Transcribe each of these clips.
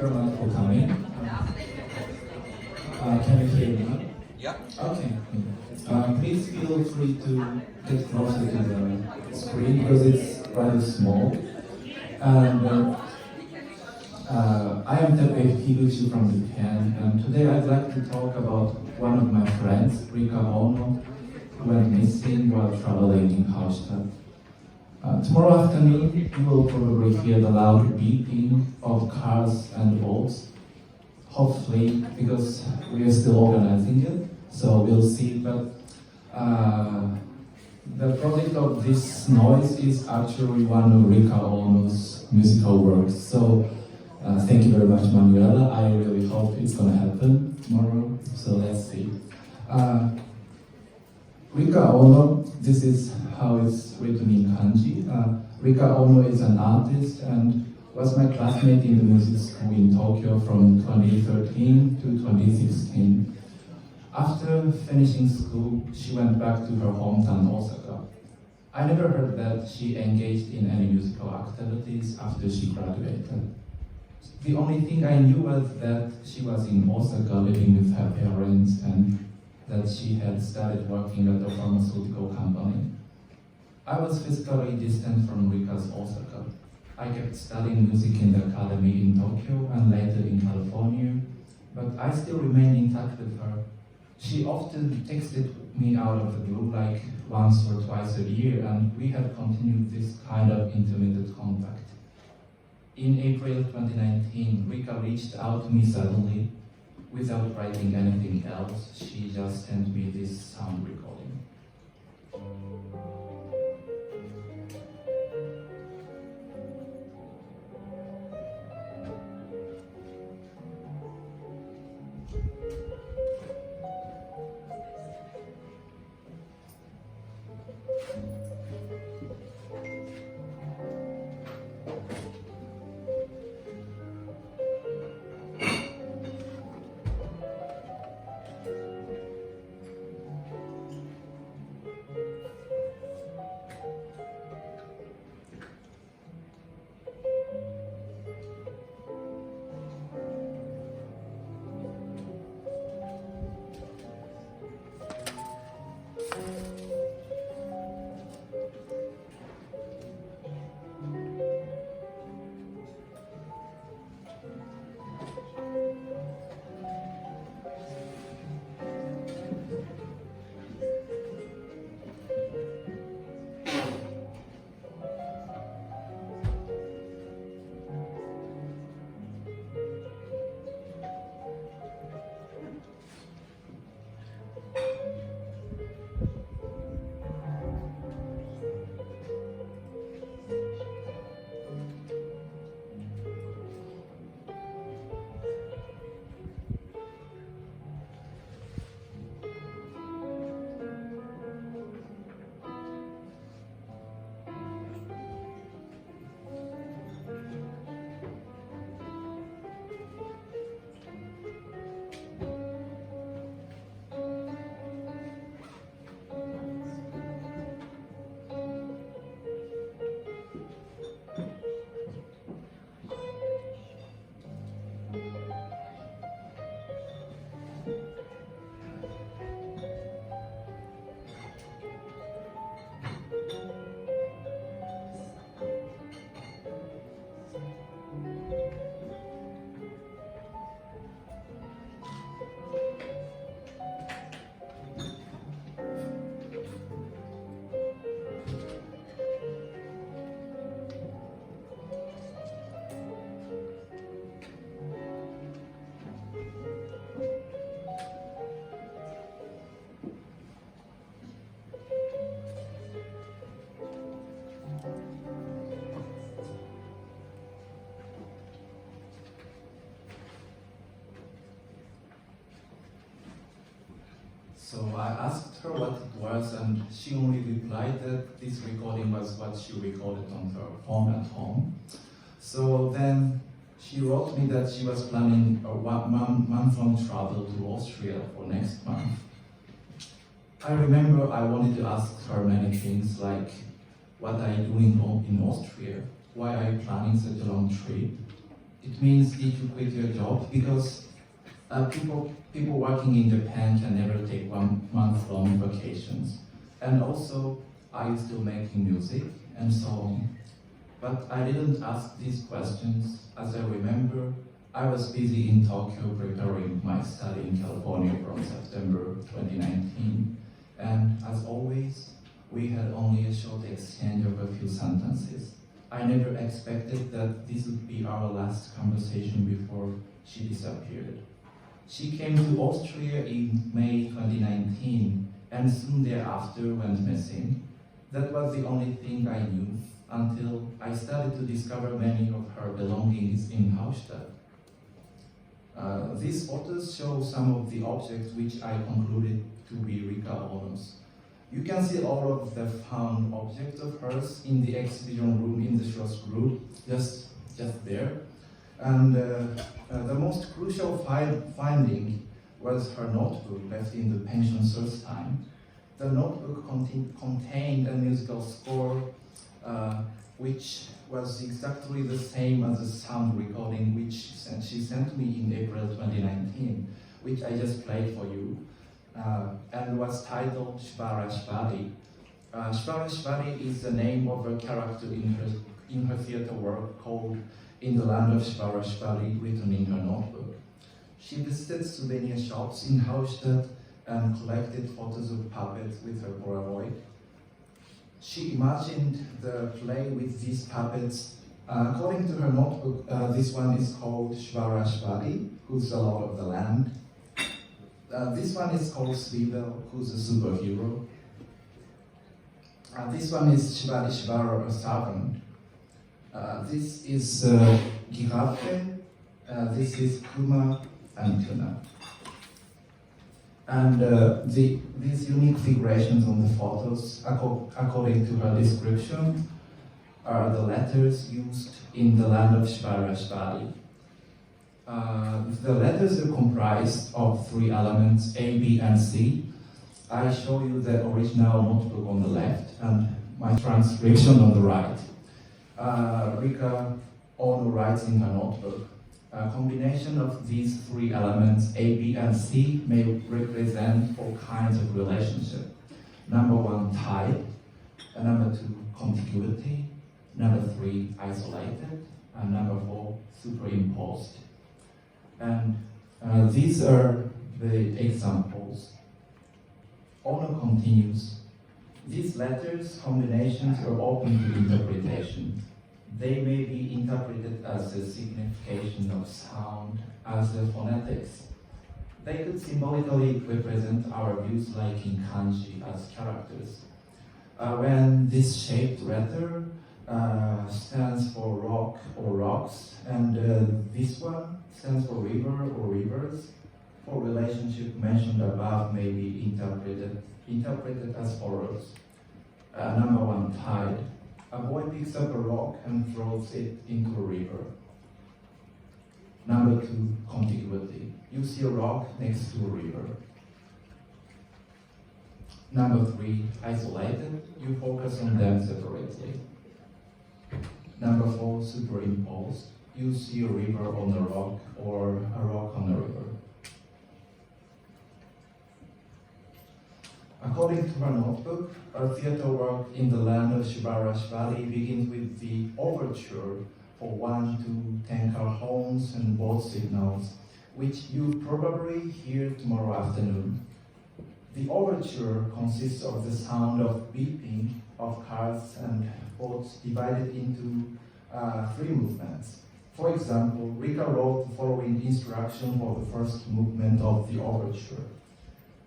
very much for coming. Can you hear me? Yeah. Okay. Please feel free to get closer to the screen because it's rather small. And I am Teppei Higuchi from Japan, and today I'd like to talk about one of my friends, Rika Ono, who went missing while traveling in Hallstatt. Tomorrow afternoon, you will probably hear the loud beeping of cars and boats. Hopefully, because we are still organizing it, so we'll see. But the product of this noise is actually one of Rika Ono's musical works. So thank you very much, Manuela. I really hope it's going to happen tomorrow. So let's see. Rika Ono, this is how it's written in kanji. Rika Ono is an artist and was my classmate in the music school in Tokyo from 2013 to 2016. After finishing school, she went back to her hometown, Osaka. I never heard that she engaged in any musical activities after she graduated. The only thing I knew was that she was in Osaka living with her parents and that she had started working at a pharmaceutical company. I was physically distant from Rika's Osaka. I kept studying music in the academy in Tokyo and later in California, but I still remained in touch with her. She often texted me out of the blue, like once or twice a year, and we had continued this kind of intermittent contact. In April 2019, Rika reached out to me suddenly. Without writing anything else, she just sent me this sound recording. So I asked her what it was, and she only replied that this recording was what she recorded on her phone at home. So then she wrote me that she was planning a month-long travel to Austria for next month. I remember I wanted to ask her many things like, what are you doing in Austria? Why are you planning such a long trip? It means did you quit your job? Because people working in Japan can never take 1 month long vacations. And also, are you still making music? And so on. But I didn't ask these questions. As I remember, I was busy in Tokyo preparing my study in California from September 2019. And as always, we had only a short exchange of a few sentences. I never expected that this would be our last conversation before she disappeared. She came to Austria in May 2019 and soon thereafter went missing. That was the only thing I knew until I started to discover many of her belongings in Hallstatt. These photos show some of the objects which I concluded to be Rika Ono's. You can see all of the found objects of hers in the exhibition room in the Schloss group, just there. And the most crucial finding was her notebook left in the pension source time. The notebook contained a musical score which was exactly the same as the sound recording which she sent me in April 2019, which I just played for you, and was titled Shvara Shvari. Shvara Shvari is the name of a character in her theater work called In the Land of Shvara Shvari, written in her notebook. She visited souvenir shops in Hallstatt and collected photos of puppets with her Polaroid. She imagined the play with these puppets. According to her notebook, this one is called Shvara Shvari, who's the lord of the land. This one is called Svivel, who's a superhero. This one is Shvari Shvara, a servant. This is Giraffe. This is Kuma and Tuna. And these unique figurations on the photos, according to her description, are the letters used in the land of Shvara Shvari. The letters are comprised of 3 elements, A, B, and C. I show you the original notebook on the left and my transcription on the right. Rika Ono writes in her notebook, a combination of these 3 elements, A, B, and C, may represent all kinds of relationship. Number 1, type. Number 2, contiguity. Number 3, isolated. And number 4, superimposed. And these are the examples. Ono continues, these letters combinations are open to interpretation. They may be interpreted as a signification of sound, as a phonetics. They could symbolically represent our views like in kanji as characters. When this shaped letter stands for rock or rocks, and this one stands for river or rivers, for relationship mentioned above may be interpreted as follows. Number 1, tide. A boy picks up a rock and throws it into a river. Number 2, contiguity. You see a rock next to a river. Number 3, isolated. You focus on them separately. Number 4, superimposed. You see a river on a rock or a rock on a river. According to her notebook, her theater work in the land of Shvara Shvari begins with the overture for 1 to 10 car horns and boat signals, which you probably hear tomorrow afternoon. The overture consists of the sound of beeping of cars and boats divided into 3 movements. For example, Rika wrote the following instruction for the first movement of the overture.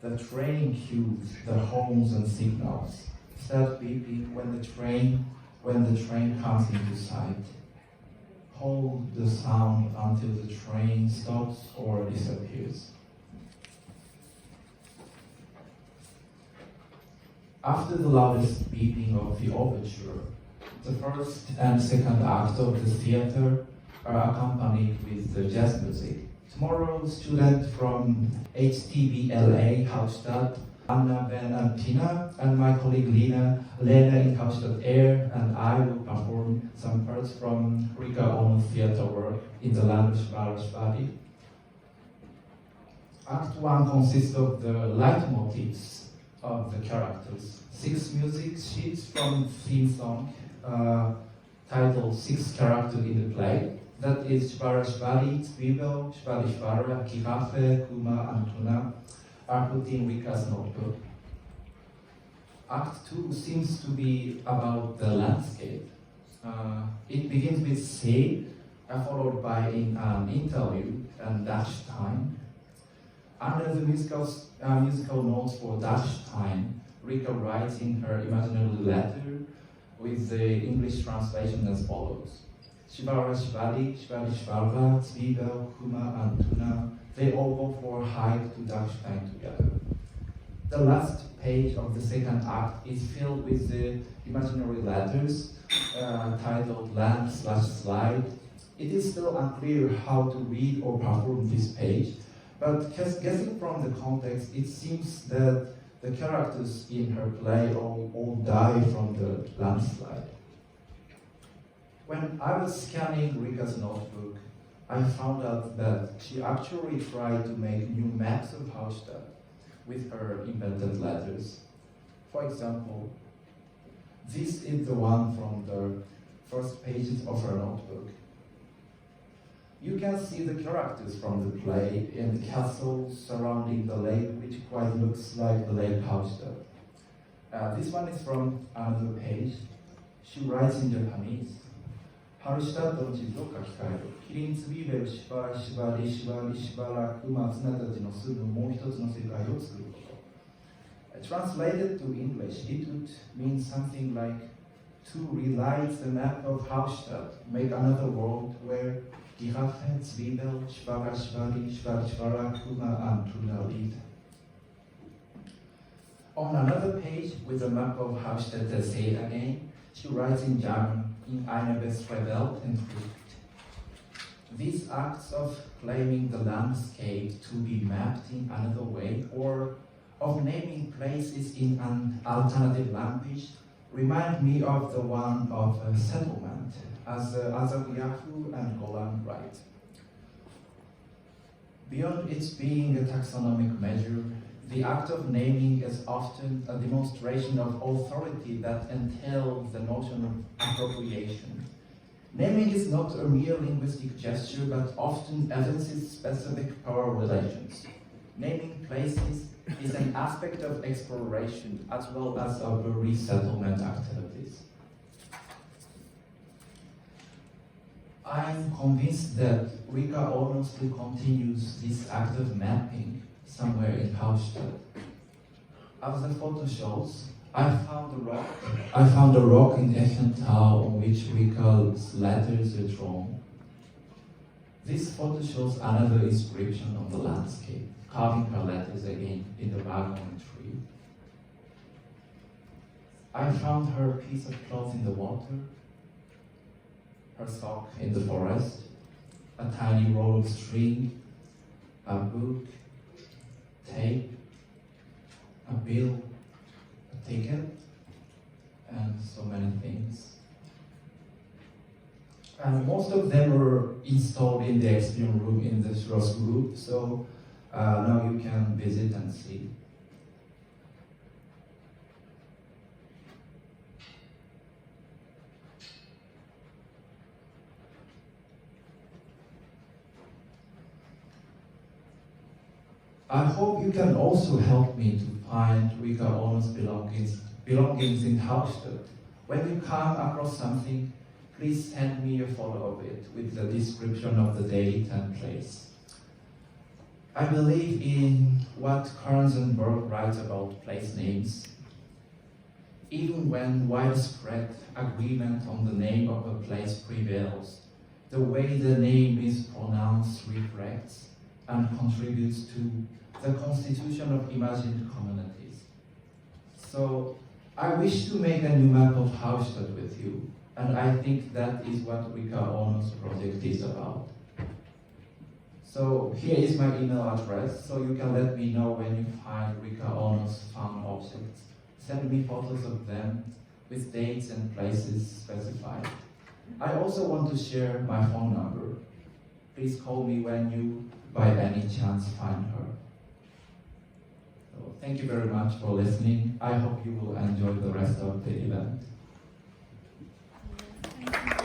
The train cues the horns and signals. Start beeping when the train comes into sight. Hold the sound until the train stops or disappears. After the loudest beeping of the overture, the first and second act of the theater are accompanied with the jazz music. Tomorrow, students from HTBLA Hallstatt Anna, Ben, and Tina, and my colleague Lena in Hauptstadt Air, and I will perform some parts from Rika Ono's theater work in the land of Shvarashvari. Act 1 consists of the leitmotifs of the characters. 6 music sheets from theme song titled 6 Characters in the Play. That is Shvarashvari, Zwiebel, Shvarishvara, Girafe, Kuma, and Tuna are put in Rika's notebook. Act 2 seems to be about the landscape. It begins with say, followed by an interview and dash time. Under the musical notes for dash time, Rika writes in her imaginary letter with the English translation as follows. Shvarashvari, Shvarishvara, Zwiebel, Kuma, and Tuna, they all go for a hike to dash time together. The last page of the second act is filled with the imaginary letters titled land/slide. It is still unclear how to read or perform this page, but guessing from the context, it seems that the characters in her play all die from the landslide. When I was scanning Rika's notebook, I found out that she actually tried to make new maps of Hallstatt with her invented letters. For example, this is the one from the first pages of her notebook. You can see the characters from the play in the castle surrounding the lake, which quite looks like the lake Hallstatt. This one is from another page. She writes in Japanese. ハルシュタットの地図を書き換える。キリン、ツビーベル、シバラ、シバリ、シバリ、シバラ、クマ、ツナたちの住むもう一つの世界を作ること。Translated to English, it would mean something like to relight the map of Hallstatt, make another world where Girafe, Zwiebel, Shvara, Shvari, Shvara, Kuma, and Tuna live. On another page with a map of Hallstatt as said again, she writes in German, in eine bessere Welt entwickelt. These acts of claiming the landscape to be mapped in another way, or of naming places in an alternative language, remind me of the one of a settlement, as Azaguyahu and Golan write. Beyond its being a taxonomic measure, the act of naming is often a demonstration of authority that entails the notion of appropriation. Naming is not a mere linguistic gesture, but often evinces specific power relations. Naming places is an aspect of exploration as well as of resettlement activities. I'm convinced that Rika Ono still continues this act of mapping somewhere in Hallstatt. As the photo shows, I found a rock in Echental on which Rika's letters are drawn. This photo shows another inscription on the landscape, carving her letters again in the wagon tree. I found her piece of cloth in the water, her sock in the forest, a tiny roll of string, a book, tape, a bill, a ticket, and so many things. And most of them were installed in the exhibition room in the Schloss group, so now you can visit and see. I hope you can also help me to find Rika Ono's belongings in Hallstatt. When you come across something, please send me a photo of it with the description of the date and place. I believe in what Karnzenberg writes about place names. Even when widespread agreement on the name of a place prevails, the way the name is pronounced reflects and contributes to the constitution of imagined communities. So I wish to make a new map of Hallstatt with you, and I think that is what Rika Ono's project is about. So So here is my email address, so you can let me know when you find Rika Ono's found objects. Send me photos of them with dates and places specified. I also want to share my phone number. Please call me when you, by any chance, find her. So thank you very much for listening. I hope you will enjoy the rest of the event. Thank you.